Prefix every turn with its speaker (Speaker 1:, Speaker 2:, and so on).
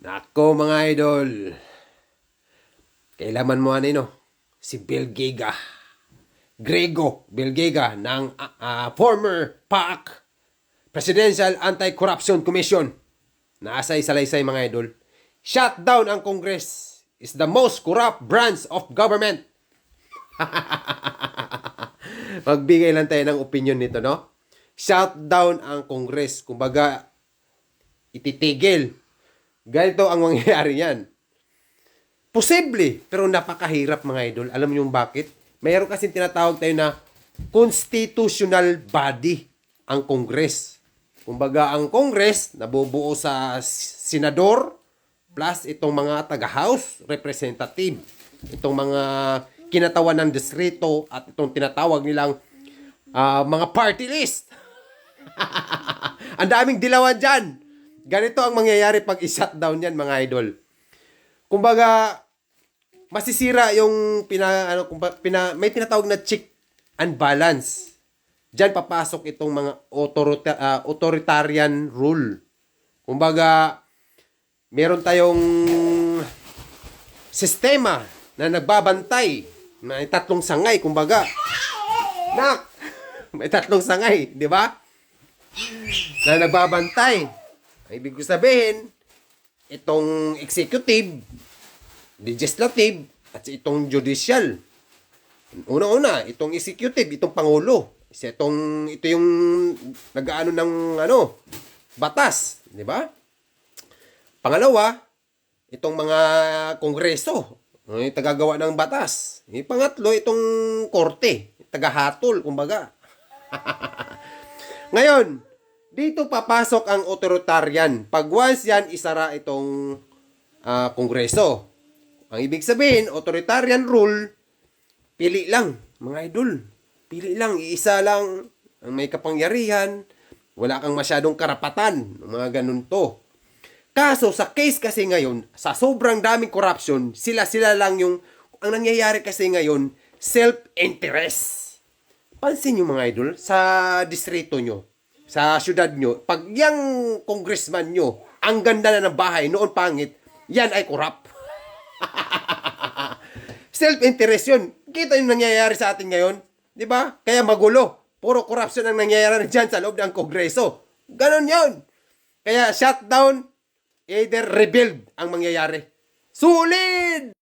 Speaker 1: Nako mga idol, kailaman mo si Bill Giga, Grego Bill Giga ng former PAC, Presidential Anti-Corruption Commission. Naasay salaysay mga idol. Shutdown ang Congress is the most corrupt branch of government. Magbigay lang tayo ng opinion nito, no? Shutdown ang Congress. Kumbaga, ititigil. Ganito ang mangyayari niyan. Posible, pero napakahirap mga idol. Alam niyo bakit? Mayroon kasi tinatawag tayo na constitutional body ang Congress. Kumbaga, ang Congress nabubuo sa senador plus itong mga taga-house representative. Itong mga kinatawan ng distrito at itong tinatawag nilang mga party list. Ang daming dilawan dyan. Ganito ang mangyayari pag i-shutdown yan mga idol. Kumbaga, masisira yung may tinatawag na check and balance. Diyan papasok itong mga authoritarian rule. Kumbaga, meron tayong sistema na nagbabantay. May tatlong sangay, kumbaga. May tatlong sangay, di ba? Na nagbabantay. Ibig sabihin, itong executive, legislative, at itong judicial. Una-una, itong executive, itong pangulo. Ito yung nag-aano ng batas, di ba? Pangalawa, itong mga kongreso, yung tagagawa ng batas. Pangatlo, itong korte, tagahatol, kumbaga. Ngayon, dito papasok ang authoritarian. Pag once yan, isara itong kongreso. Ang ibig sabihin, authoritarian rule, pili lang, mga idol. Pili lang, iisa lang ang may kapangyarihan. Wala kang masyadong karapatan. Mga ganun to. Kaso, sa case kasi ngayon, sa sobrang daming corruption, sila lang yung, ang nangyayari kasi ngayon, self-interest. Pansin nyo mga idol, sa distrito nyo, sa syudad nyo, pag yung congressman nyo, ang ganda na ng bahay, noon pangit, yan ay corrupt. Self-interest yun. Kita yung nangyayari sa atin ngayon. Di ba? Kaya magulo. Puro corruption ang nangyayari dyan sa loob ng kongreso. Ganon yun. Kaya shutdown, either rebuild ang mangyayari. Sulit!